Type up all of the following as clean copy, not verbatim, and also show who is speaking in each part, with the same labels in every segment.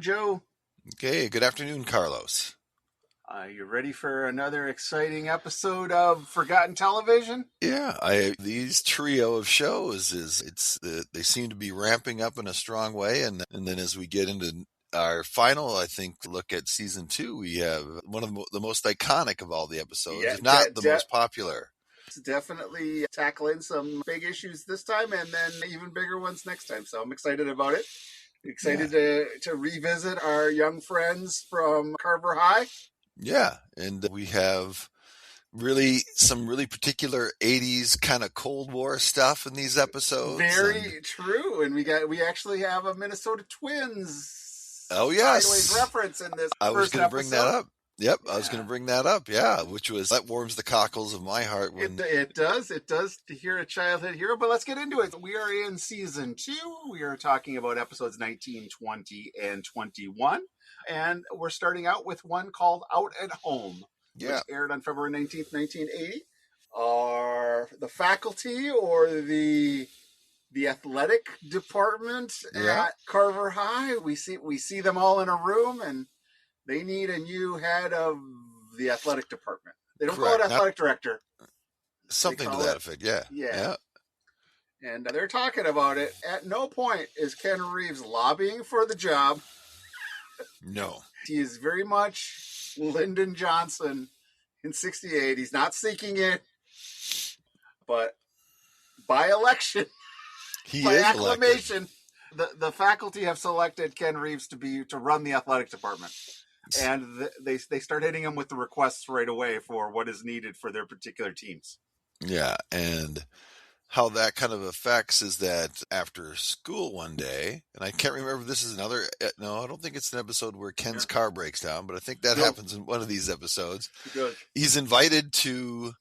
Speaker 1: Joe.
Speaker 2: Okay, good afternoon, Carlos.
Speaker 1: You ready for another exciting episode of Forgotten Television?
Speaker 2: Yeah, these trio of shows they seem to be ramping up in a strong way, and then as we get into our final, I think, look at season 2, we have one of the most iconic of all the episodes, if not the most popular.
Speaker 1: It's definitely tackling some big issues this time, and then even bigger ones next time. So I'm excited about it. Excited to revisit our young friends from Carver High.
Speaker 2: Yeah, and we have some really particular 80s kind of Cold War stuff in these episodes.
Speaker 1: Very true. And we actually have a Minnesota Twins sideways reference in this
Speaker 2: I was going to bring that up. Yep,
Speaker 1: yeah.
Speaker 2: I was going to bring that up, that warms the cockles of my heart.
Speaker 1: It does to hear a childhood hero, but let's get into it. We are in season 2. We are talking about episodes 19, 20, and 21. And we're starting out with one called Out at Home, which aired on February 19th, 1980. Are the faculty or the athletic department at Carver High, we see them all in a room, and they need a new head of the athletic department. They don't call it athletic director.
Speaker 2: Something to that effect, yeah.
Speaker 1: Yeah. And they're talking about it. At no point is Ken Reeves lobbying for the job.
Speaker 2: No.
Speaker 1: He is very much Lyndon Johnson in 68. He's not seeking it. But by election, by acclamation, the faculty have selected Ken Reeves to run the athletic department. And they start hitting him with the requests right away for what is needed for their particular teams.
Speaker 2: Yeah, and how that kind of affects is that after school one day, and I can't remember if this is I don't think it's an episode where Ken's car breaks down, but I think that happens in one of these episodes.
Speaker 1: Good.
Speaker 2: He's invited to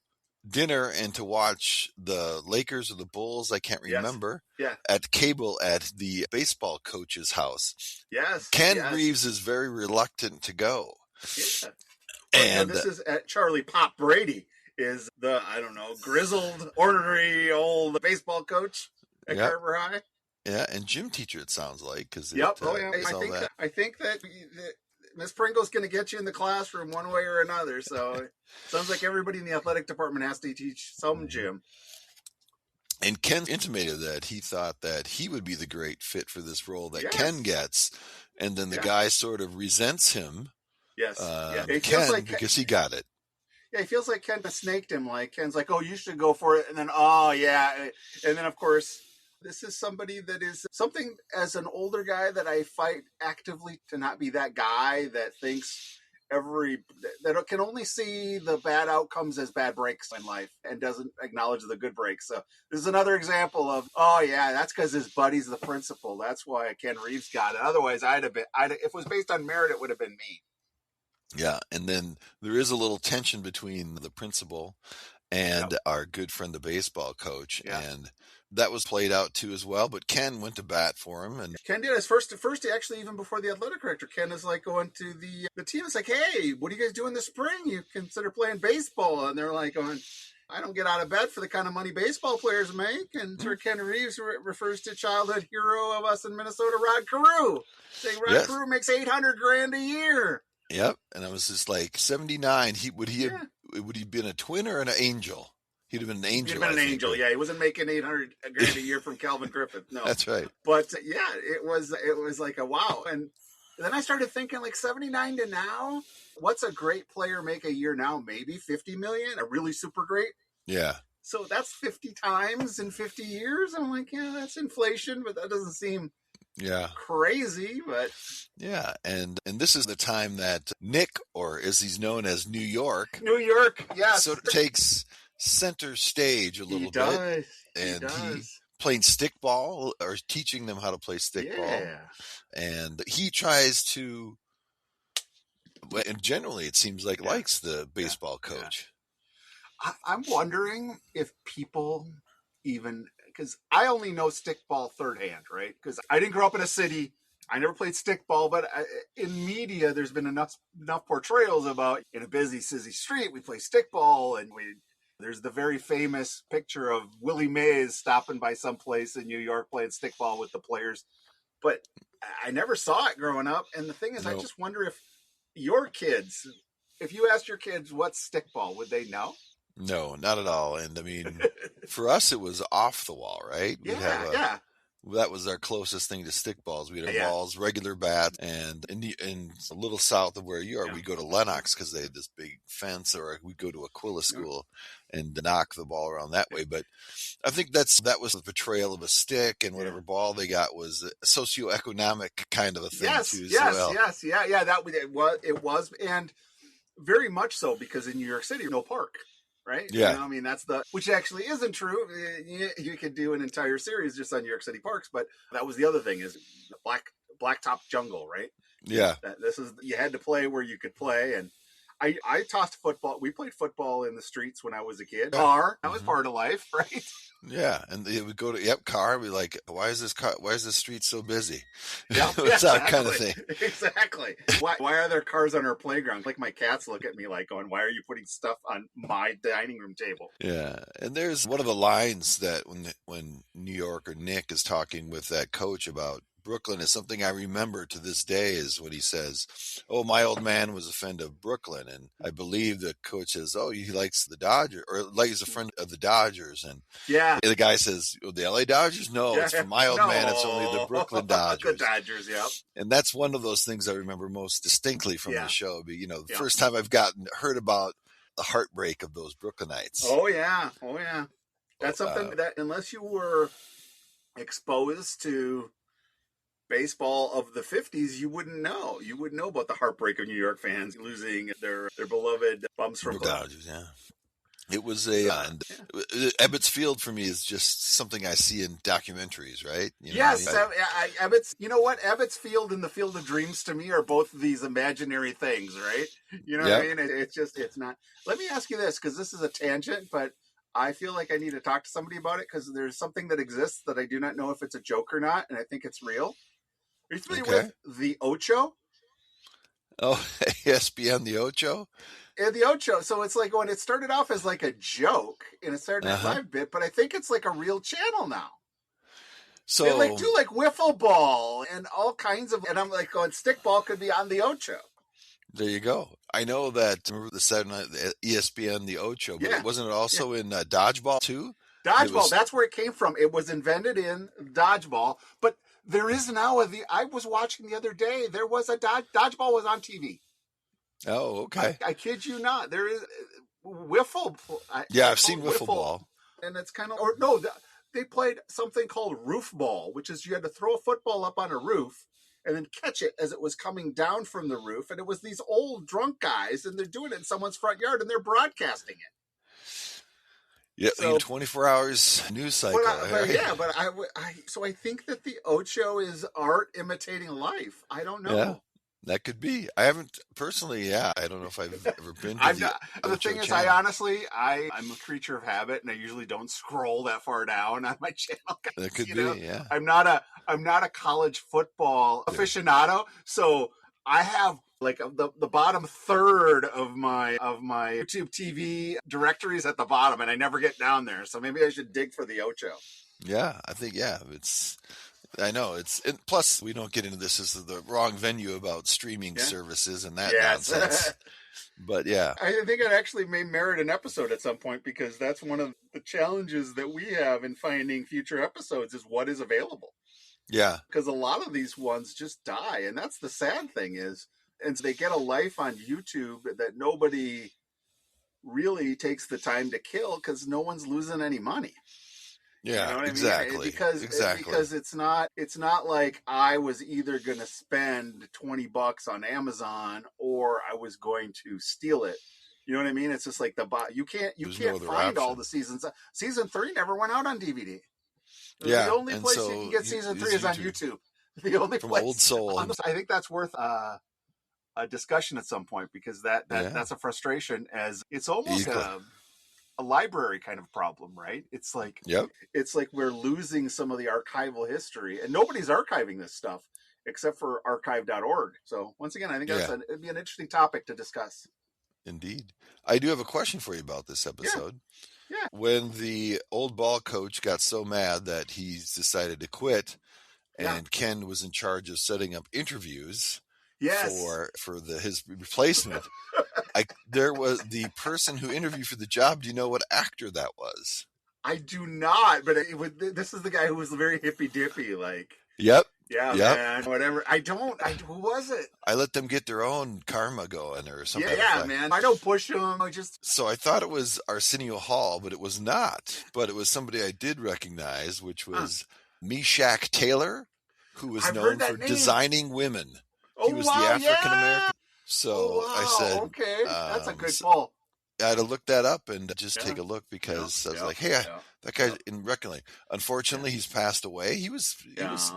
Speaker 2: dinner and to watch the Lakers or the Bulls, I can't remember, at cable at the baseball coach's house.
Speaker 1: Yes.
Speaker 2: Ken Reeves is very reluctant to go.
Speaker 1: Yeah. And this is at Charlie Pop Brady is the, grizzled, ornery old baseball coach at Carver High.
Speaker 2: Yeah, and gym teacher it sounds like.
Speaker 1: I think that Miss Pringle's going to get you in the classroom one way or another. So it sounds like everybody in the athletic department has to teach some gym.
Speaker 2: And Ken intimated that he thought that he would be the great fit for this role that Ken gets. And then the guy sort of resents him.
Speaker 1: Yes.
Speaker 2: Ken, because he got it.
Speaker 1: Yeah, he feels like Ken snaked him. Like Ken's like, oh, you should go for it. And then, And then, of course, this is somebody that is something as an older guy that I fight actively to not be that guy that thinks that can only see the bad outcomes as bad breaks in life and doesn't acknowledge the good breaks. So this is another example of, that's because his buddy's the principal. That's why Ken Reeves got it. Otherwise, if it was based on merit, it would have been me.
Speaker 2: Yeah, and then there is a little tension between the principal and our good friend, the baseball coach, and that was played out too as well. But Ken went to bat for him, and
Speaker 1: Ken did his first. He actually, even before the athletic director, Ken is like going to the team. It's like, hey, what do you guys do in the spring? You consider playing baseball? And they're like going, I don't get out of bed for the kind of money baseball players make. And Sir Ken Reeves refers to childhood hero of us in Minnesota, Rod Carew, saying Rod Carew makes $800,000 a year.
Speaker 2: Yep, and I was just like 79. Would he have been a twin or an angel? He'd have been an angel.
Speaker 1: He'd have been an angel. Yeah, he wasn't making $800,000 a year from Calvin Griffith. No,
Speaker 2: that's right.
Speaker 1: But it was like a wow. And then I started thinking, like 79 to now, what's a great player make a year now? Maybe 50 million. A really super great.
Speaker 2: Yeah.
Speaker 1: So that's 50 times in 50 years. I'm like, that's inflation, but that doesn't seem crazy. But
Speaker 2: and this is the time that Nick, or as he's known as New York,
Speaker 1: yes,
Speaker 2: sort of takes center stage a little bit. And he's playing stickball or teaching them how to play stickball. And he tries to, and generally it seems like likes the baseball coach.
Speaker 1: I'm wondering if people even, because I only know stickball third hand, right? Because I didn't grow up in a city. I never played stickball, but in media, there's been enough portrayals about in a busy street, we play stickball, and there's the very famous picture of Willie Mays stopping by someplace in New York playing stickball with the players. but I never saw it growing up. And the thing is, I just wonder if your kids, if you asked your kids what's stickball, would they know?
Speaker 2: No, not at all. And I mean, for us, it was off the wall, right?
Speaker 1: Yeah.
Speaker 2: That was our closest thing to stickballs. We'd have balls, regular bats, and in a little south of where you are, we'd go to Lenox because they had this big fence, or we'd go to Aquila School and knock the ball around that way. But I think that was the portrayal of a stick, and whatever ball they got was a socioeconomic kind of a thing too.
Speaker 1: Yes. Yeah. That it was, and very much so, because in New York City, no park. Right?
Speaker 2: Yeah.
Speaker 1: I mean, which actually isn't true. You could do an entire series just on New York City parks, but that was the other thing, is blacktop jungle, right?
Speaker 2: Yeah.
Speaker 1: You had to play where you could play. And I tossed football. We played football in the streets when I was a kid. That was part of life, right?
Speaker 2: Yeah, and it would go to car. We'd be like, why is this street so busy?
Speaker 1: Yeah,
Speaker 2: it's that kind of thing.
Speaker 1: Exactly. Why are there cars on our playground? Like, my cats look at me like, going, why are you putting stuff on my dining room table?
Speaker 2: Yeah, and there's one of the lines that when New York or Nick is talking with that coach about Brooklyn, is something I remember to this day, is when he says, "Oh, my old man was a fan of Brooklyn," and I believe the coach says, "Oh, he likes the Dodgers, or like he's a friend of the Dodgers," and the guy says, "Oh, the LA Dodgers? No, it's for my old man. It's only the Brooklyn Dodgers."
Speaker 1: The Dodgers, yep.
Speaker 2: And that's one of those things I remember most distinctly from the show. But the first time I've heard about the heartbreak of those Brooklynites.
Speaker 1: Oh yeah. That's something that, unless you were exposed to baseball of the 50s, you wouldn't know. You wouldn't know about the heartbreak of New York fans losing their beloved bums from
Speaker 2: Dodgers. Yeah, it was Ebbets Field for me is just something I see in documentaries, right?
Speaker 1: Yes, Ebbets. You know what? Ebbets Field and the Field of Dreams to me are both these imaginary things, right? You know what I mean? It's not. Let me ask you this, because this is a tangent, but I feel like I need to talk to somebody about it, because there's something that exists that I do not know if it's a joke or not, and I think it's real. Are you familiar with the Ocho?
Speaker 2: Oh, ESPN, the Ocho?
Speaker 1: Yeah, the Ocho. So it's like, when it started off as like a joke in a Saturday Night Live bit, but I think it's like a real channel now. So they do like wiffle ball and all kinds of, and I'm like going, stickball could be on the Ocho.
Speaker 2: There you go. I know that, remember the Saturday Night, the ESPN, the Ocho, but wasn't it also in Dodgeball too?
Speaker 1: Dodgeball, that's where it came from. It was invented in Dodgeball, but there is now I was watching the other day, there was a Dodgeball was on TV.
Speaker 2: Oh, okay.
Speaker 1: I kid you not. There is wiffle.
Speaker 2: I've seen wiffle ball.
Speaker 1: And it's kind of, they played something called roof ball, which is you had to throw a football up on a roof and then catch it as it was coming down from the roof. And it was these old drunk guys, and they're doing it in someone's front yard, and they're broadcasting it.
Speaker 2: Yeah, so, 24 hours news cycle.
Speaker 1: So I think that the Ocho is art imitating life. I don't know.
Speaker 2: Yeah, that could be. I haven't personally. I don't know if I've ever been to
Speaker 1: the thing is, channel. I'm a creature of habit, and I usually don't scroll that far down on my channel.
Speaker 2: That could be. Yeah.
Speaker 1: I'm not a college football aficionado, so I have like the bottom third of my YouTube TV directories at the bottom, and I never get down there. So maybe I should dig for the Ocho.
Speaker 2: Yeah, I think I know plus we don't get into this as the wrong venue about streaming services and that nonsense. But
Speaker 1: I think it actually may merit an episode at some point, because that's one of the challenges that we have in finding future episodes, is what is available.
Speaker 2: Yeah,
Speaker 1: because a lot of these ones just die, and that's the sad thing is. And so they get a life on YouTube that nobody really takes the time to kill, because no one's losing any money.
Speaker 2: Yeah,
Speaker 1: you know what
Speaker 2: exactly.
Speaker 1: I mean? Because it's not like I was either going to spend $20 on Amazon or I was going to steal it. You know what I mean? It's just like you can't find all the seasons. Season 3 never went out on DVD.
Speaker 2: Yeah,
Speaker 1: the only place you can get season 3 is on YouTube. The only
Speaker 2: from
Speaker 1: place.
Speaker 2: Old Soul.
Speaker 1: I think that's worth a discussion at some point, because that's a frustration, as it's almost a library kind of problem, right? It's like it's like we're losing some of the archival history, and nobody's archiving this stuff except for archive.org. So once again, I think it'd be an interesting topic to discuss.
Speaker 2: Indeed. I do have a question for you about this episode.
Speaker 1: Yeah.
Speaker 2: When the old ball coach got so mad that he's decided to quit, and Ken was in charge of setting up interviews for his replacement. There was the person who interviewed for the job. Do you know what actor that was?
Speaker 1: I do not, but this is the guy who was very hippy-dippy, like.
Speaker 2: Yep.
Speaker 1: Yeah,
Speaker 2: yep.
Speaker 1: Man. Whatever. Who was it?
Speaker 2: I let them get their own karma going or something.
Speaker 1: Yeah, man. I don't push them.
Speaker 2: So I thought it was Arsenio Hall, but it was not. But it was somebody I did recognize, which was Meshach Taylor, who was known for designing women. He was the African American. So I said,
Speaker 1: okay, that's a good pull.
Speaker 2: I had to look that up and just take a look because I was like, hey, that guy's in Reckoning. Unfortunately, he's passed away. He was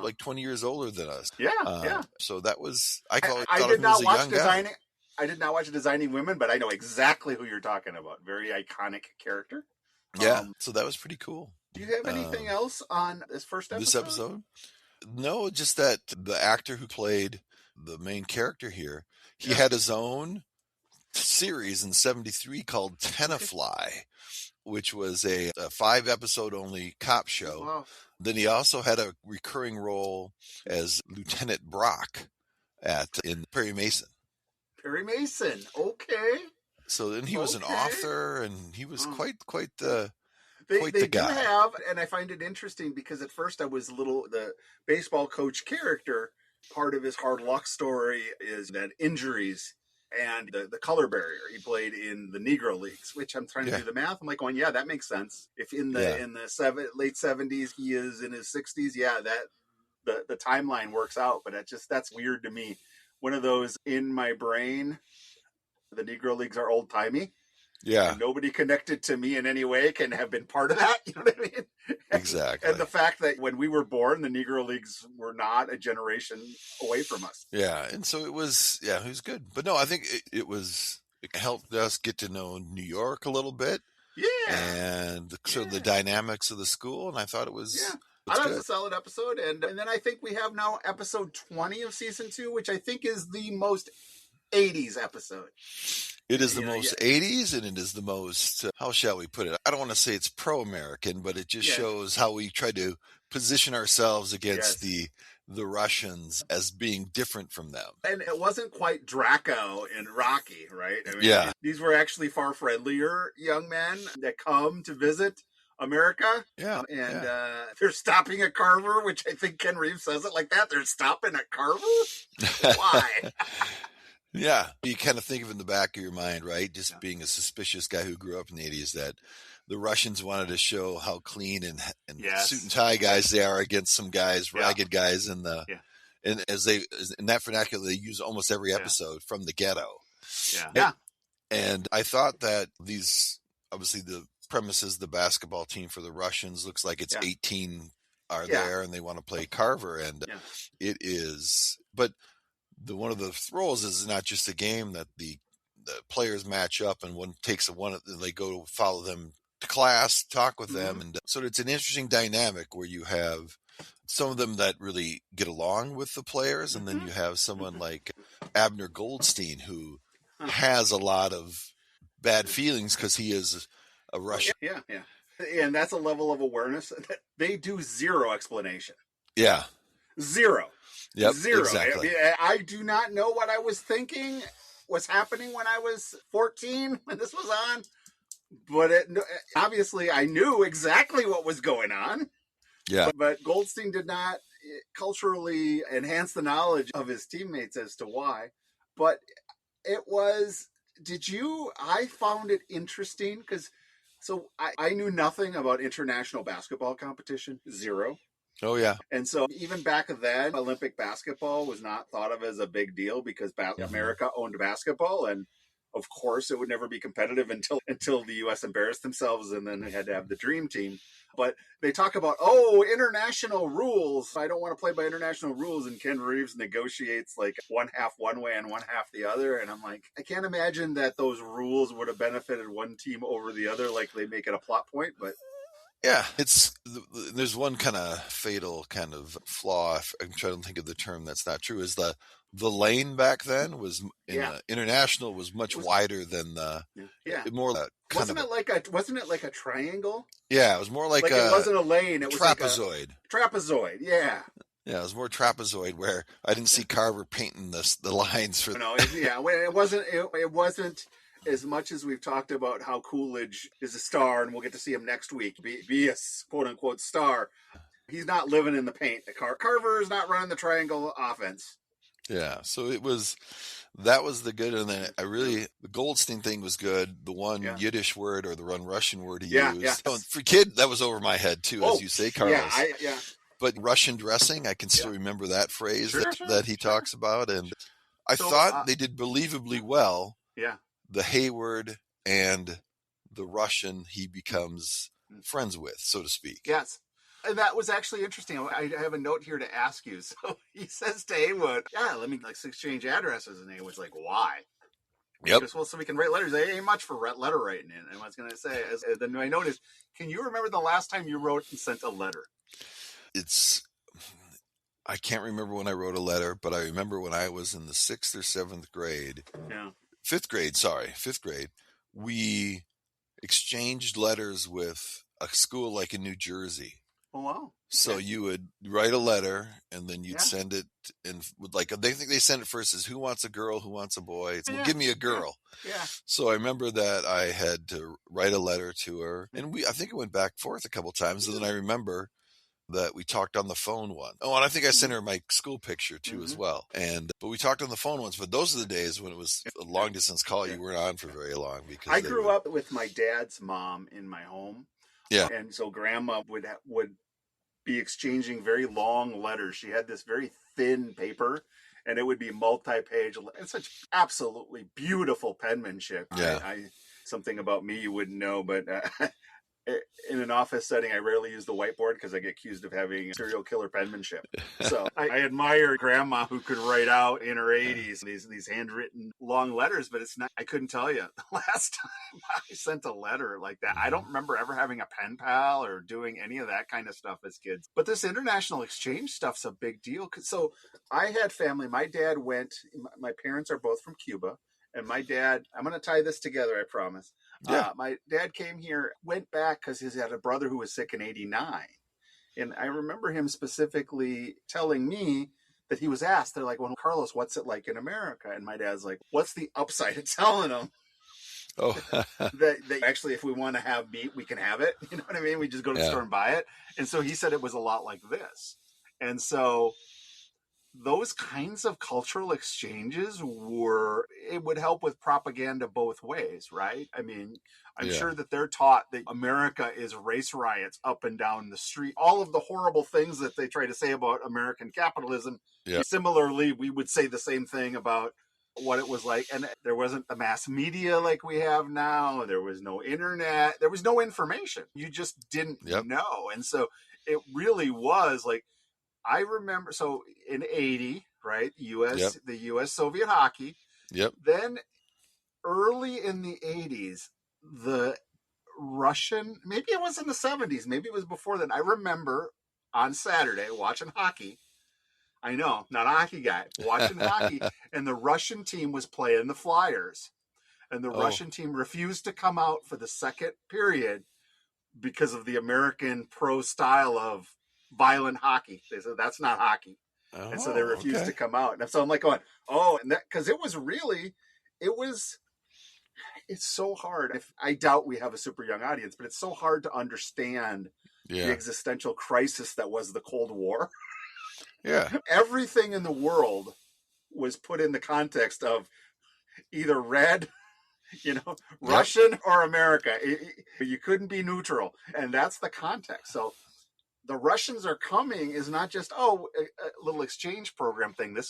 Speaker 2: like 20 years older than us.
Speaker 1: Yeah.
Speaker 2: So that was, I thought
Speaker 1: did
Speaker 2: he
Speaker 1: not
Speaker 2: was a
Speaker 1: watch
Speaker 2: young
Speaker 1: Designing.
Speaker 2: guy.
Speaker 1: I did not watch Designing Women, but I know exactly who you're talking about. Very iconic character.
Speaker 2: Yeah. So that was pretty cool.
Speaker 1: Do you have anything else on this first episode?
Speaker 2: This episode? No, just that the actor who played the main character here, he had his own series in 73 called Tenafly, which was a 5-episode only cop show.
Speaker 1: Wow.
Speaker 2: Then he also had a recurring role as Lieutenant Brock in Perry Mason.
Speaker 1: Perry Mason, okay.
Speaker 2: So then he was an author, and he was quite the
Speaker 1: they
Speaker 2: guy.
Speaker 1: Do have, and I find it interesting because at first I was the baseball coach character. Part of his hard luck story is that injuries and the color barrier. He played in the Negro Leagues, which I'm trying to do the math. I'm like going, that makes sense. If in the late 70s he is in his 60s, that the timeline works out. But that's weird to me. One of those in my brain, the Negro Leagues are old timey.
Speaker 2: Yeah.
Speaker 1: And nobody connected to me in any way can have been part of that. You know what I mean?
Speaker 2: Exactly.
Speaker 1: And the fact that when we were born, the Negro Leagues were not a generation away from us.
Speaker 2: Yeah. And so it was good. But no, I think it helped us get to know New York a little bit.
Speaker 1: Yeah.
Speaker 2: And sort of the dynamics of the school. And I thought it was.
Speaker 1: Yeah. I thought it was a solid episode. And then I think we have now episode 20 of season 2, which I think is the most 80s episode.
Speaker 2: It is the most 80s, and it is the most, how shall we put it? I don't want to say it's pro-American, but it just shows how we try to position ourselves against the Russians as being different from them.
Speaker 1: And it wasn't quite Draco in Rocky, right? I mean, these were actually far friendlier young men that come to visit America.
Speaker 2: Yeah.
Speaker 1: And they're stopping a Carver, which I think Ken Reeves says it like that. They're stopping a Carver? Why?
Speaker 2: Yeah, you kind of think of it in the back of your mind, right? Just being a suspicious guy who grew up in the 80s, that the Russians wanted to show how clean and suit and tie guys they are against some guys, ragged guys in the and as they in that vernacular they use almost every episode from the ghetto.
Speaker 1: Yeah.
Speaker 2: And I thought that these obviously the premises, the basketball team for the Russians looks like it's 18 are there and they want to play Carver, and it is, but one of the throws is not just a game that the players match up and one takes they go follow them to class, talk with them. And so it's an interesting dynamic where you have some of them that really get along with the players. And then you have someone like Abner Goldstein, who has a lot of bad feelings because he is a Russian.
Speaker 1: Yeah. And that's a level of awareness that they do zero explanation.
Speaker 2: Yeah.
Speaker 1: Zero.
Speaker 2: Yep,
Speaker 1: zero.
Speaker 2: Exactly.
Speaker 1: I do not know what I was thinking was happening when I was 14 when this was on, but obviously I knew exactly what was going on.
Speaker 2: Yeah.
Speaker 1: But Goldstein did not culturally enhance the knowledge of his teammates as to why. But I found it interesting because I knew nothing about international basketball competition, zero.
Speaker 2: Oh, yeah.
Speaker 1: And so even back then, Olympic basketball was not thought of as a big deal because America owned basketball. And of course, it would never be competitive until the U.S. embarrassed themselves and then they had to have the dream team. But they talk about, international rules. I don't want to play by international rules. And Ken Reeves negotiates like one half one way and one half the other. And I'm like, I can't imagine that those rules would have benefited one team over the other like they make it a plot point. But
Speaker 2: yeah, there's one kind of fatal kind of flaw. I'm trying to think of the term that's not true. Is the lane back then was international was much wider than more
Speaker 1: wasn't it like a triangle?
Speaker 2: Yeah, it was more like
Speaker 1: it wasn't a lane. It was
Speaker 2: trapezoid.
Speaker 1: Trapezoid, yeah.
Speaker 2: Yeah, it was more trapezoid where I didn't see Carver painting the lines for.
Speaker 1: No, it wasn't as much as we've talked about how Coolidge is a star, and we'll get to see him next week. Be a quote unquote star. He's not living in the paint. Carver is not running the triangle offense.
Speaker 2: Yeah, so that was the good, and then the Goldstein thing was good. The one Yiddish word or the one Russian word he used. Yeah. So for kid, that was over my head too, as you say, Carlos.
Speaker 1: Yeah.
Speaker 2: But Russian dressing, I can still remember that phrase that he talks about, and I thought they did believably well.
Speaker 1: Yeah,
Speaker 2: the Hayward and the Russian he becomes friends with, so to speak.
Speaker 1: Yes. And that was actually interesting. I have a note here to ask you. So he says to Haywood, let me exchange addresses. And Haywood's like, why?
Speaker 2: Yep.
Speaker 1: Goes, well, so we can write letters. There ain't much for letter writing in. And I was going to say, then my note is, can you remember the last time you wrote and sent a letter?
Speaker 2: I can't remember when I wrote a letter, but I remember when I was in the 6th or 7th grade.
Speaker 1: Yeah.
Speaker 2: 5th grade. We exchanged letters with a school like in New Jersey.
Speaker 1: Oh, wow.
Speaker 2: So you would write a letter and then you'd send it, and they think they send it first as who wants a girl, who wants a boy. It's, well, give me a girl.
Speaker 1: Yeah.
Speaker 2: So I remember that I had to write a letter to her, and I think it went back and forth a couple times. And then I remember that we talked on the phone once. Oh, and I think I sent her my school picture too as well. But we talked on the phone once. But those are the days when it was a long distance call. You weren't on for very long because
Speaker 1: I grew up with my dad's mom in my home.
Speaker 2: Yeah,
Speaker 1: and so Grandma would be exchanging very long letters. She had this very thin paper, and it would be multi-page. It's such absolutely beautiful penmanship.
Speaker 2: Yeah,
Speaker 1: something about me you wouldn't know, but in an office setting, I rarely use the whiteboard because I get accused of having serial killer penmanship. So I admire Grandma who could write out in her 80s these handwritten long letters, but it's not. I couldn't tell you the last time I sent a letter like that. I don't remember ever having a pen pal or doing any of that kind of stuff as kids. But this international exchange stuff's a big deal. So I had family. My dad went. My parents are both from Cuba. And my dad, I'm going to tie this together, I promise.
Speaker 2: Yeah.
Speaker 1: My dad came here, went back because he had a brother who was sick in 89. And I remember him specifically telling me that he was asked, they're like, well, Carlos, what's it like in America? And my dad's like, what's the upside of telling him?
Speaker 2: Oh,
Speaker 1: that actually, if we want to have meat, we can have it. You know what I mean? We just go to the store and buy it. And so he said it was a lot like this. And so those kinds of cultural exchanges it would help with propaganda both ways, right? I mean, I'm sure that they're taught that America is race riots up and down the street. All of the horrible things that they try to say about American capitalism. Yeah. Similarly, we would say the same thing about what it was like. And there wasn't the mass media like we have now. There was no internet. There was no information. You just didn't know. And so it really was like, I remember, so in 80, right, the U.S. Soviet hockey.
Speaker 2: Yep.
Speaker 1: Then early in the 80s, the Russian, maybe it was in the 70s, maybe it was before then. I remember on Saturday watching hockey. I know, not a hockey guy, watching hockey. And the Russian team was playing the Flyers. And the Russian team refused to come out for the second period because of the American pro style of violent hockey. They said that's not hockey. And so they refused to come out. And so I'm like going, and that, because it's so hard. I doubt we have a super young audience, but it's so hard to understand the existential crisis that was the Cold War.
Speaker 2: Yeah.
Speaker 1: Everything in the world was put in the context of either red, Russian or America. You couldn't be neutral. And that's the context. So the Russians are coming is not just, a little exchange program thing. This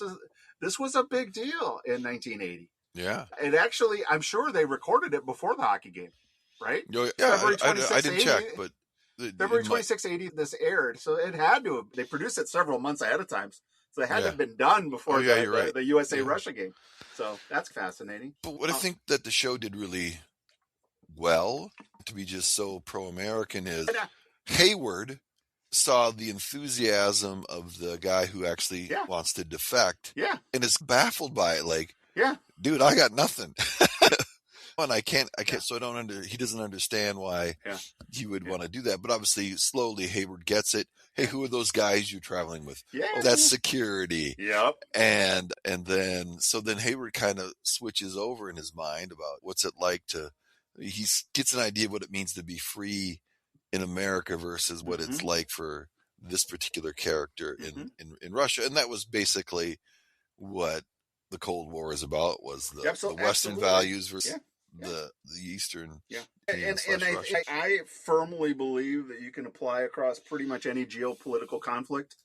Speaker 1: was a big deal in 1980.
Speaker 2: Yeah.
Speaker 1: And actually, I'm sure they recorded it before the hocky game, right?
Speaker 2: Yeah, I didn't check, but
Speaker 1: February 26, 80, this aired. So it had to have, they produced it several months ahead of time. So it had to have been done before the USA-Russia game. So that's fascinating.
Speaker 2: But what I think that the show did really well, to be just so pro-American, is Hayward saw the enthusiasm of the guy who actually wants to defect and is baffled by it. Like, dude, I got nothing. And I can't, so he doesn't understand why he would want to do that. But obviously, slowly, Hayward gets it. Hey, who are those guys you're traveling with?
Speaker 1: Yeah.
Speaker 2: Oh, that's security.
Speaker 1: Yep.
Speaker 2: And then Hayward kind of switches over in his mind about what's it like he gets an idea of what it means to be free in America versus what it's like for this particular character in Russia. And that was basically what the Cold War is about, was the Western values versus the Eastern.
Speaker 1: Yeah. And I firmly believe that you can apply across pretty much any geopolitical conflict.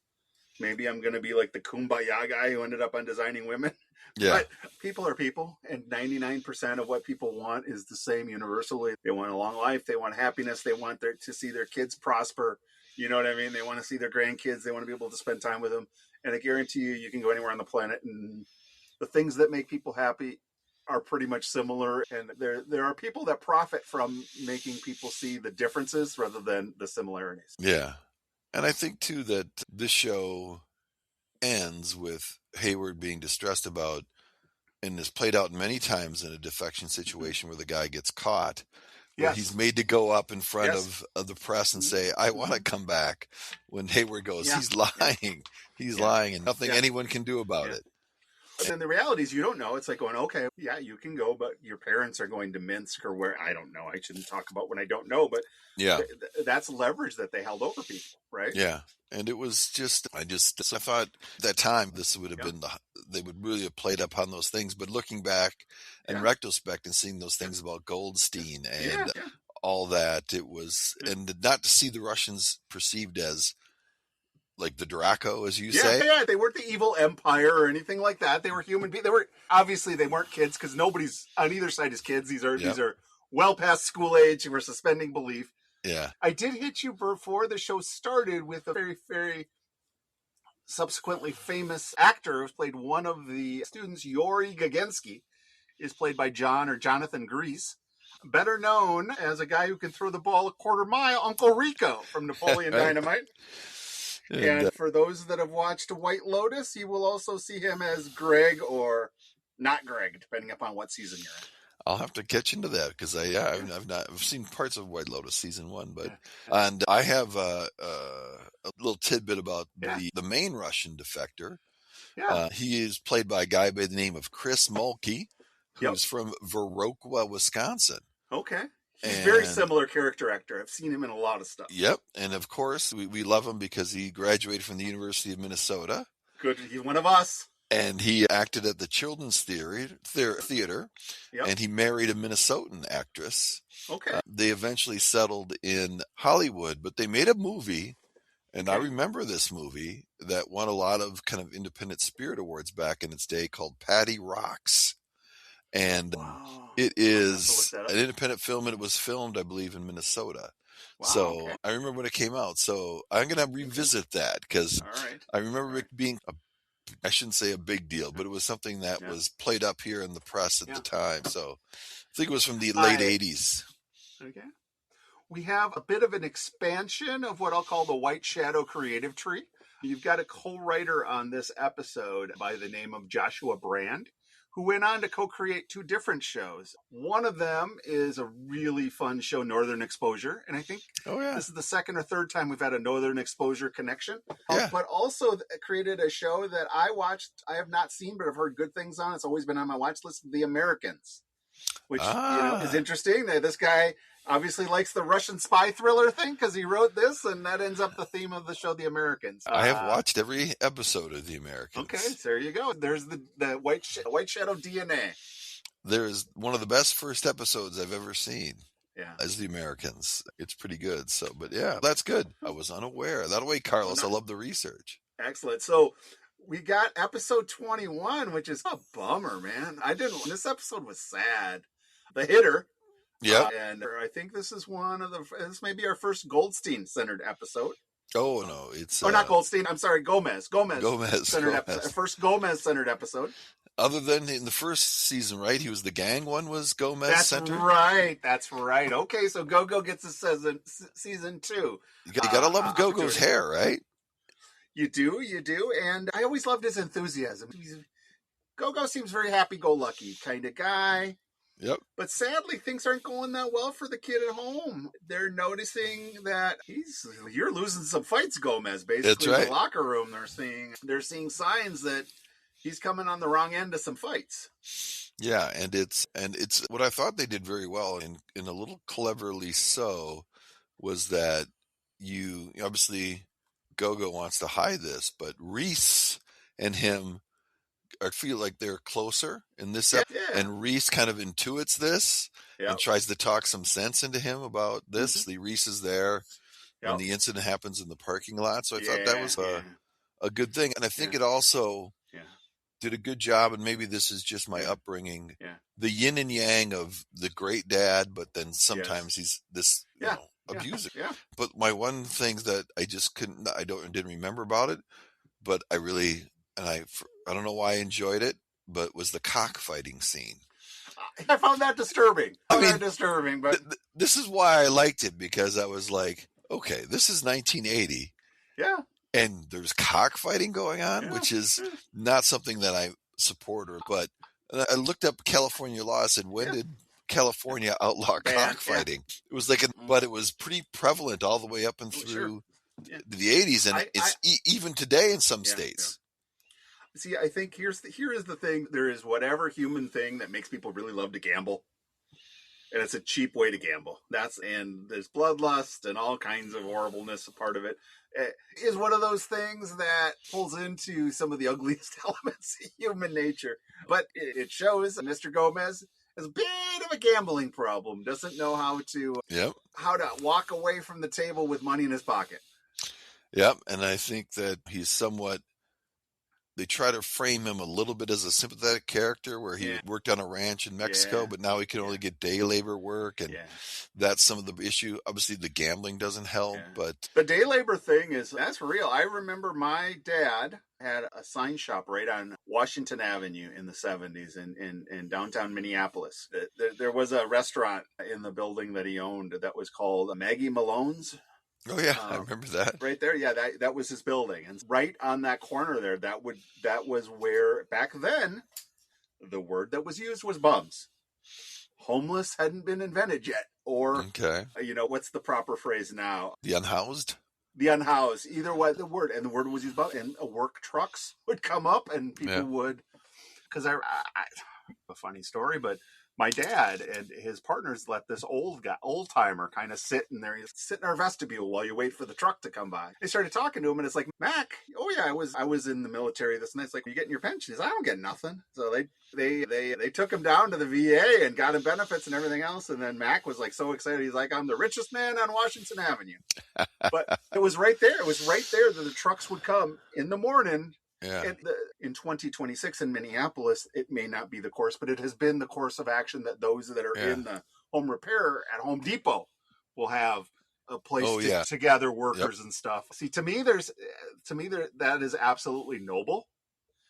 Speaker 1: Maybe I'm going to be like the kumbaya guy who ended up on Designing Women. Yeah. But people are people, and 99% of what people want is the same universally. They want a long life. They want happiness. They want to see their kids prosper. You know what I mean? They want to see their grandkids. They want to be able to spend time with them. And I guarantee you can go anywhere on the planet, and the things that make people happy are pretty much similar. And there are people that profit from making people see the differences rather than the similarities.
Speaker 2: Yeah. And I think, too, that this show ends with Hayward being distressed about, and is played out many times in a defection situation where the guy gets caught, where he's made to go up in front of the press and say, I want to come back, when Hayward goes, he's lying. He's lying, and nothing anyone can do about it.
Speaker 1: And the reality is you don't know. It's like going, okay, yeah, you can go, but your parents are going to Minsk or where, I don't know. I shouldn't talk about when I don't know, but that's leverage that they held over people, right?
Speaker 2: Yeah. And it was just, I thought at that time this would have been, they would really have played upon those things. But looking back in retrospect and seeing those things about Goldstein and all that, it was, and not to see the Russians perceived as like the Draco, as you say.
Speaker 1: Yeah, they weren't the evil empire or anything like that. They were human beings. They weren't kids, because nobody's on either side is kids. These are well past school age. We're suspending belief.
Speaker 2: Yeah.
Speaker 1: I did hit you before the show started with a very, very subsequently famous actor who's played one of the students. Yuri Gagensky is played by Jonathan Gries, better known as a guy who can throw the ball a quarter mile, Uncle Rico from Napoleon Dynamite. And for those that have watched White Lotus, you will also see him as Greg or not Greg, depending upon what season you're in.
Speaker 2: I'll have to catch into that, because I've seen parts of White Lotus season 1, but and I have a little tidbit about the main Russian defector. Yeah. He is played by a guy by the name of Chris Mulkey, who's from Viroqua, Wisconsin.
Speaker 1: Okay. He's a very similar character actor. I've seen him in a lot of stuff.
Speaker 2: Yep. And of course, we love him because he graduated from the University of Minnesota.
Speaker 1: Good. He's one of us.
Speaker 2: And he acted at the Children's Theater. Yep. And he married a Minnesotan actress.
Speaker 1: Okay.
Speaker 2: They eventually settled in Hollywood, but they made a movie, and I remember this movie, that won a lot of kind of Independent Spirit Awards back in its day, called Patty Rocks. And it is an independent film, and it was filmed, I believe, in Minnesota. Wow, so I remember when it came out. So I'm going to revisit that, because I remember it being, I shouldn't say a big deal, but it was something that was played up here in the press at the time. So I think it was from the late 80s.
Speaker 1: Okay. We have a bit of an expansion of what I'll call the White Shadow creative tree. You've got a co-writer on this episode by the name of Joshua Brand, who went on to co-create 2 different shows. One of them is a really fun show, Northern Exposure. And I think this is the second or third time we've had a Northern Exposure connection. But also created a show that I watched. I have not seen, but I've heard good things on. It's always been on my watch list, The Americans, which is interesting. This guy obviously likes the Russian spy thriller thing, because he wrote this, and that ends up the theme of the show, The Americans.
Speaker 2: I have watched every episode of The Americans.
Speaker 1: Okay, so there you go. There's the White Shadow DNA.
Speaker 2: There's one of the best first episodes I've ever seen. As The Americans. It's pretty good. So, but that's good. I was unaware. That way, Carlos, I love the research.
Speaker 1: Excellent. So we got episode 21, which is a bummer, man. This episode was sad. The Hitter.
Speaker 2: Yeah.
Speaker 1: And I think this is this may be our first Goldstein-centered episode.
Speaker 2: Oh, no. It's
Speaker 1: not Goldstein. I'm sorry, Gomez. Centered episode. First Gomez-centered episode.
Speaker 2: Other than in the first season, right? He was the gang one, was Gomez-centered?
Speaker 1: That's right. Okay, so Go-Go gets a season 2.
Speaker 2: You got to love Go-Go's hair, right?
Speaker 1: You do. And I always loved his enthusiasm. Go-Go seems very happy-go-lucky kind of guy.
Speaker 2: Yep.
Speaker 1: But sadly, things aren't going that well for the kid at home. They're noticing that you're losing some fights, Gomez. Basically,
Speaker 2: That's right.
Speaker 1: In the locker room, they're seeing signs that he's coming on the wrong end of some fights.
Speaker 2: Yeah, and it's what I thought they did very well, and a little cleverly so, was that you obviously Gogo wants to hide this, but Reese and him I feel like they're closer in this and Reese kind of intuits this and tries to talk some sense into him about this. Mm-hmm. The Reese is there when the incident happens in the parking lot, so I thought that was a good thing, and I think it also did a good job, and maybe this is just my upbringing, the yin and yang of the great dad, but then sometimes he's this abuser. Yeah. But my one thing that I just didn't remember about it, but I really, and I don't know why I enjoyed it, but was the cockfighting scene.
Speaker 1: I found that disturbing. But
Speaker 2: this is why I liked it, because I was like, okay, this is 1980.
Speaker 1: Yeah.
Speaker 2: And there's cockfighting going on, which is not something that I support. But I looked up California law. I said, when did California outlaw cockfighting? It was like, but it was pretty prevalent all the way up and through the 80s, and it's even today in some states.
Speaker 1: See, I think here is the thing. There is whatever human thing that makes people really love to gamble. And it's a cheap way to gamble. And there's bloodlust and all kinds of horribleness a part of it. It is one of those things that pulls into some of the ugliest elements of human nature. But it shows that Mr. Gomez has a bit of a gambling problem. Doesn't know how to walk away from the table with money in his pocket.
Speaker 2: Yep, and I think that he's somewhat. They try to frame him a little bit as a sympathetic character, where he worked on a ranch in Mexico, but now he can only get day labor work, and that's some of the issue. Obviously, the gambling doesn't help, but
Speaker 1: the day labor thing that's real. I remember my dad had a sign shop right on Washington Avenue in the 70s in downtown Minneapolis. There was a restaurant in the building that he owned that was called Maggie Malone's.
Speaker 2: Oh yeah, I remember that.
Speaker 1: Right there, that was his building, and right on that corner there, that was where back then the word that was used was bums. Homeless hadn't been invented yet, or what's the proper phrase now?
Speaker 2: The unhoused.
Speaker 1: The unhoused. Either way, the word was used about, and work trucks would come up, and people would. Because a funny story, but my dad and his partners let this old timer kind of sit in our vestibule while you wait for the truck to come by. They started talking to him, and it's like, Mac, I was in the military this night. It's like, you getting your pension? He's like, I don't get nothing. So they took him down to the VA and got him benefits and everything else. And then Mac was like so excited. He's like, I'm the richest man on Washington Avenue. But it was right there. It was right there that the trucks would come in the morning. Yeah. In 2026 in Minneapolis, it may not be the course, but it has been the course of action that those that are in the home repair at Home Depot will have a place to gather workers and stuff. See, to me, that is absolutely noble.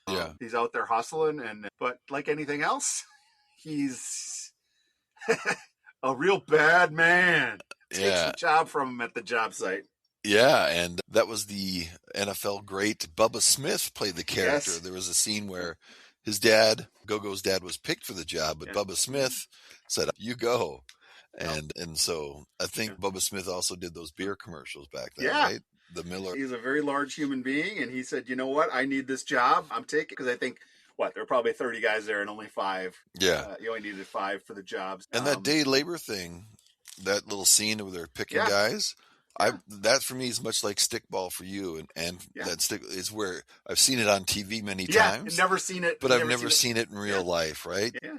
Speaker 2: Yeah,
Speaker 1: he's out there hustling, but like anything else, he's a real bad man. Takes the job from him at the job site.
Speaker 2: Yeah, and that was the NFL great Bubba Smith played the character. Yes. There was a scene where his dad, Gogo's dad, was picked for the job, but Bubba Smith said, "You go." And so I think Bubba Smith also did those beer commercials back then, right? The Miller.
Speaker 1: He's a very large human being, and he said, "You know what? I need this job. I'm taking," because I think there were probably 30 guys there and only 5.
Speaker 2: Yeah,
Speaker 1: you only needed 5 for the jobs.
Speaker 2: And that day labor thing, that little scene where they're picking guys. That for me is much like stickball for you, and that stick is where I've seen it on TV many times.
Speaker 1: Never seen it,
Speaker 2: but I've never seen it in real life, right?
Speaker 1: Yeah.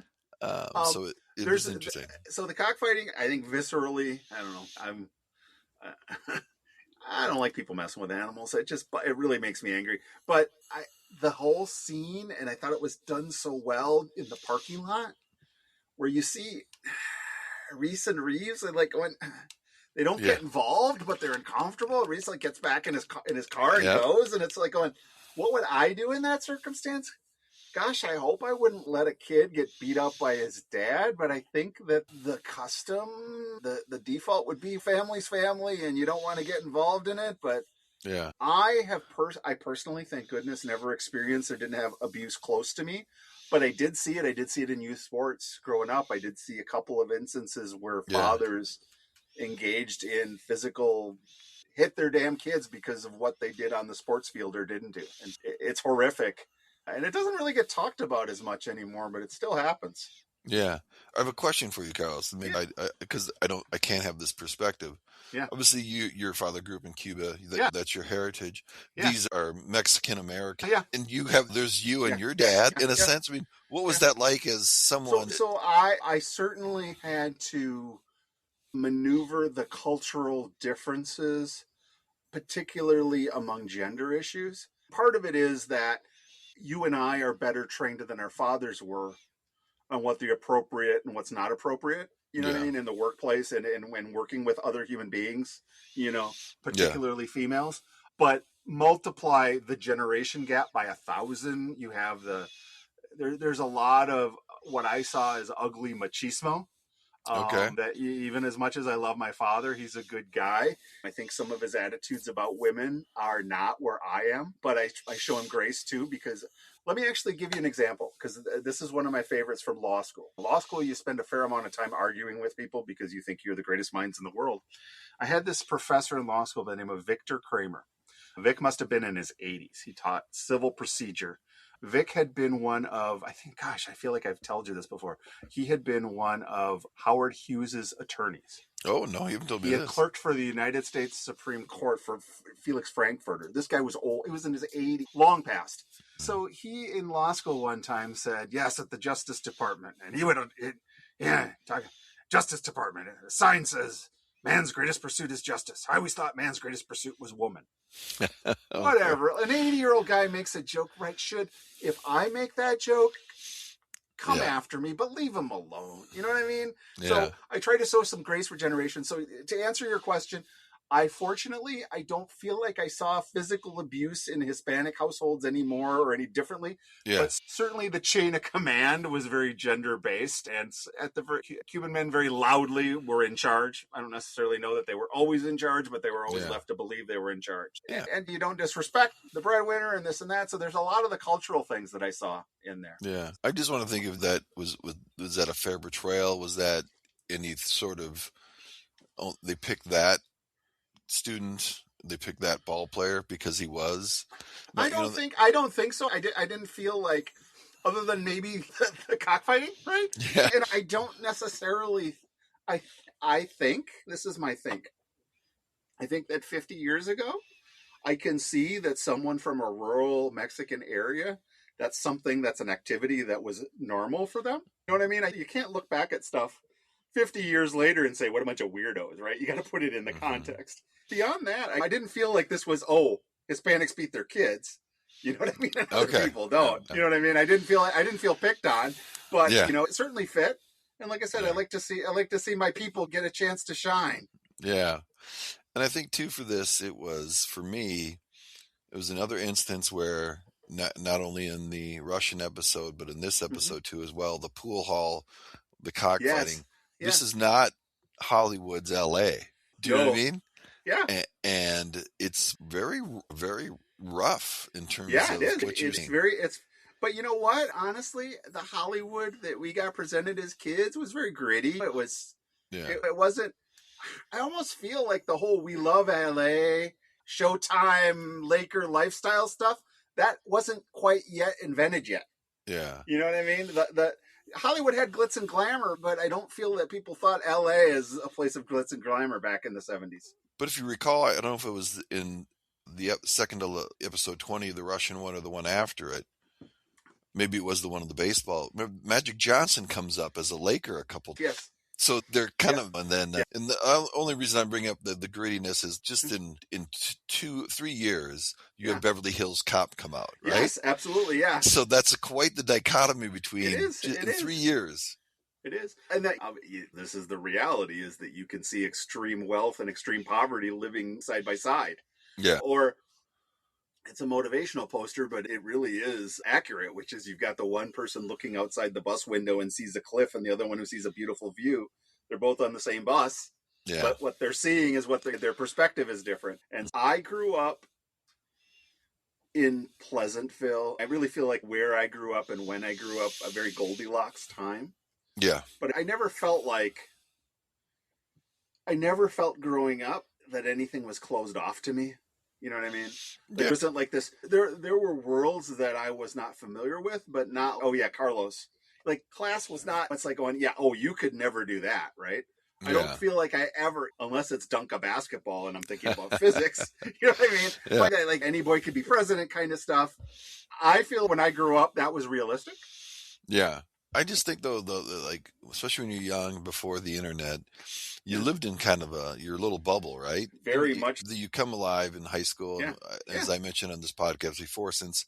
Speaker 2: So it was interesting.
Speaker 1: So the cockfighting, I think viscerally, I don't know. I don't like people messing with animals. It really makes me angry. But the whole scene, and I thought it was done so well in the parking lot, where you see Reese and Reeves, and like going. They don't get involved, but they're uncomfortable. Reese gets back in his car and goes, and it's like going, what would I do in that circumstance? Gosh, I hope I wouldn't let a kid get beat up by his dad, but I think that the custom, the default would be family's family, and you don't want to get involved in it. But I personally, thank goodness, never experienced or didn't have abuse close to me. But I did see it. I did see it in youth sports growing up. I did see a couple of instances where fathers engaged in physical, hit their damn kids because of what they did on the sports field or didn't do. And it's horrific. And it doesn't really get talked about as much anymore, but it still happens.
Speaker 2: Yeah. I have a question for you, Carlos. Maybe because I can't have this perspective.
Speaker 1: Yeah.
Speaker 2: Obviously, your father grew up in Cuba. That's your heritage.
Speaker 1: Yeah.
Speaker 2: These are Mexican American.
Speaker 1: Yeah.
Speaker 2: And there's you and your dad in a sense. I mean, what was that like as someone?
Speaker 1: So I certainly had to maneuver the cultural differences, particularly among gender issues. Part of it is that you and I are better trained than our fathers were on what the appropriate and what's not appropriate, you know what I mean, in the workplace and when working with other human beings, particularly females. But multiply the generation gap by 1,000, you have there's a lot of what I saw as ugly machismo. That even as much as I love my father, he's a good guy. I think some of his attitudes about women are not where I am, but I show him grace too, because let me actually give you an example, because this is one of my favorites from law school. Law school, you spend a fair amount of time arguing with people because you think you're the greatest minds in the world. I had this professor in law school by the name of Victor Kramer. Vic must have been in his 80s. He taught civil procedure. Vic had been one of, I feel like I've told you this before. He had been one of Howard Hughes's attorneys.
Speaker 2: Oh, no, you haven't told me this.
Speaker 1: He had clerked for the United States Supreme Court for Felix Frankfurter. This guy was old. He was in his 80s, long past. So he, in law school one time, said, yes, at the Justice Department. And he went, Justice Department. The sign says, man's greatest pursuit is justice. I always thought man's greatest pursuit was woman. Whatever. An 80-year-old guy makes a joke, right? If I make that joke, come after me, but leave him alone. You know what I mean? Yeah. So I try to sow some grace for generations. So to answer your question, I don't feel like I saw physical abuse in Hispanic households anymore or any differently. Yeah. But certainly the chain of command was very gender-based, and Cuban men very loudly were in charge. I don't necessarily know that they were always in charge, but they were always left to believe they were in charge. Yeah. And you don't disrespect the breadwinner and this and that. So there's a lot of the cultural things that I saw in there.
Speaker 2: Yeah. I just want to think if that was that a fair portrayal? Was that any sort of, they picked that student, they picked that ball player because he was?
Speaker 1: I don't think so. I didn't feel like, other than maybe the cockfighting, right? Yeah. And I don't necessarily, I think, this is my think. I think that 50 years ago, I can see that someone from a rural Mexican area, that's an activity that was normal for them. You know what I mean? You can't look back at stuff 50 years later and say, what a bunch of weirdos, right? You got to put it in the context. Beyond that, I didn't feel like this was, Hispanics beat their kids. You know what I mean? And other people don't. You know what I mean? I didn't feel picked on, but it certainly fit. And like I said, I like to see my people get a chance to shine.
Speaker 2: Yeah. And I think too, for this, it was another instance where not only in the Russian episode, but in this episode too as well, the pool hall, the cockfighting. Yes. This is not Hollywood's LA. Do you know what I mean? Yeah. And it's very, very rough in terms of what you're seeing.
Speaker 1: But you know what? Honestly, the Hollywood that we got presented as kids was very gritty. It was, it wasn't, I almost feel like the whole we love LA, Showtime, Laker lifestyle stuff, that wasn't quite yet invented yet.
Speaker 2: Yeah.
Speaker 1: You know what I mean? The Hollywood had glitz and glamour, but I don't feel that people thought LA is a place of glitz and glamour back in the 70s.
Speaker 2: But if you recall, I don't know if it was in the second episode 20, the Russian one, or the one after it. Maybe it was the one of the baseball. Remember, Magic Johnson comes up as a Laker a couple.
Speaker 1: Yes.
Speaker 2: So they're kind of, and then, and the only reason I bring up the grittiness is just in 2-3 years, you have Beverly Hills Cop come out, right?
Speaker 1: Yes, absolutely, yeah.
Speaker 2: So that's quite the dichotomy between in 3 years.
Speaker 1: It is. And this is the reality, is that you can see extreme wealth and extreme poverty living side by side.
Speaker 2: Yeah.
Speaker 1: Or it's a motivational poster, but it really is accurate, which is you've got the one person looking outside the bus window and sees a cliff, and the other one who sees a beautiful view. They're both on the same bus, but what they're seeing is their perspective is different. And I grew up in Pleasantville. I really feel like where I grew up and when I grew up, a very Goldilocks time.
Speaker 2: Yeah.
Speaker 1: But I never felt growing up that anything was closed off to me. You know what I mean? There wasn't like this. There were worlds that I was not familiar with, but not. Oh yeah, Carlos. Like class was not. It's like going, yeah. Oh, you could never do that, right? Yeah. I don't feel like I ever, unless it's dunk a basketball, and I'm thinking about physics. You know what I mean? Yeah. Like any boy could be president, kind of stuff. I feel when I grew up, that was realistic.
Speaker 2: Yeah, I just think though, like especially when you're young, before the internet. You lived in kind of your little bubble, right?
Speaker 1: Very much.
Speaker 2: You come alive in high school.
Speaker 1: Yeah.
Speaker 2: And, as I mentioned on this podcast before, since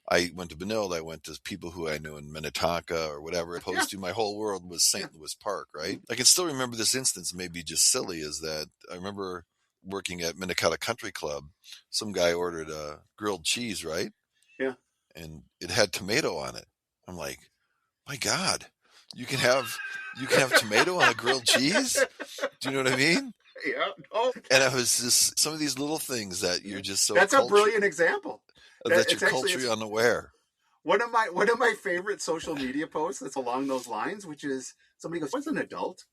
Speaker 2: I went to Benilde, I went to people who I knew in Minnetonka or whatever. Opposed to my whole world was St. Louis Park, right? I can still remember this instance, maybe just silly, is that I remember working at Minnetonka Country Club. Some guy ordered a grilled cheese, right?
Speaker 1: Yeah.
Speaker 2: And it had tomato on it. I'm like, my God. You can have tomato on a grilled cheese? Do you know what I mean?
Speaker 1: Yeah. Oh.
Speaker 2: And it was just some of these little things that you're just so.
Speaker 1: That's a brilliant example.
Speaker 2: That you're culturally unaware.
Speaker 1: One of my favorite social media posts that's along those lines, which is somebody goes, "As an adult,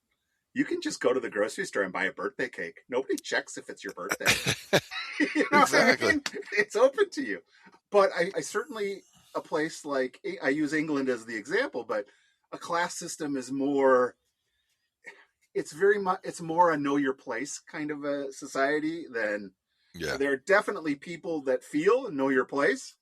Speaker 1: you can just go to the grocery store and buy a birthday cake. Nobody checks if it's your birthday." You know exactly. What I mean? It's open to you. But I certainly, a place like, I use England as the example, but a class system is more, it's more a know your place kind of a society than, there are definitely people that feel and know your place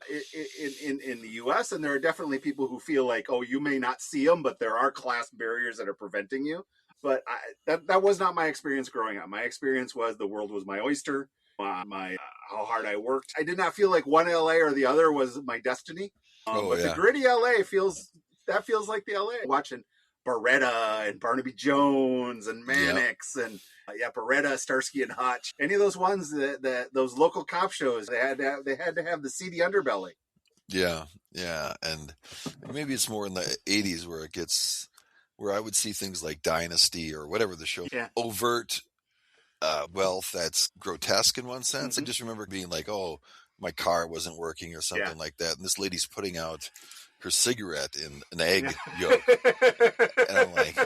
Speaker 1: in the U.S. And there are definitely people who feel like, oh, you may not see them, but there are class barriers that are preventing you. But that was not my experience growing up. My experience was the world was my oyster. How hard I worked. I did not feel like one LA or the other was my destiny. The gritty LA feels like the LA. Watching Barretta and Barnaby Jones and Mannix and Barretta, Starsky and Hutch. Any of those ones that those local cop shows, they had to have the seedy underbelly.
Speaker 2: Yeah, and maybe it's more in the 80s where I would see things like Dynasty or whatever the show, overt wealth that's grotesque in one sense. I just remember being like, oh, my car wasn't working or something like that, and this lady's putting out her cigarette in an egg yolk, and I'm like,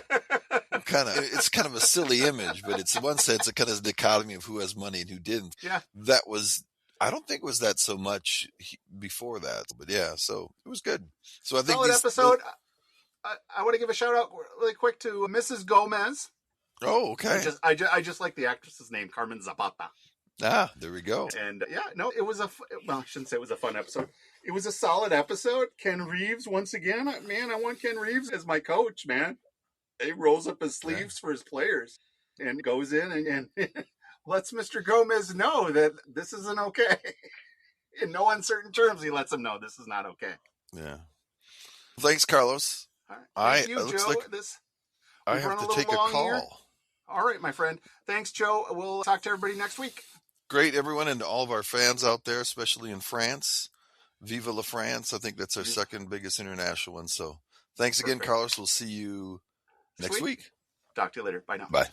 Speaker 2: it's kind of a silly image, but it's in one sense a kind of dichotomy of who has money and who didn't. That was, I don't think it was that so much before that, but so it was good. So I think
Speaker 1: solid episode. I want to give a shout out really quick to Mrs. Gomez.
Speaker 2: Oh, okay.
Speaker 1: I just like the actress's name, Carmen Zapata.
Speaker 2: Ah, there we go.
Speaker 1: And it was I shouldn't say it was a fun episode. It was a solid episode. Ken Reeves, once again, man, I want Ken Reeves as my coach, man. He rolls up his sleeves for his players and goes in and lets Mr. Gomez know that this isn't okay. In no uncertain terms, he lets him know this is not okay.
Speaker 2: Yeah. Thanks, Carlos.
Speaker 1: All right. Thank you, Joe.
Speaker 2: I have to take a call. Here.
Speaker 1: All right, my friend. Thanks, Joe. We'll talk to everybody next week.
Speaker 2: Great, everyone, and all of our fans out there, especially in France. Viva la France. I think that's our second biggest international one. So thanks again, Carlos. We'll see you next week.
Speaker 1: Talk to you later. Bye now.
Speaker 2: Bye.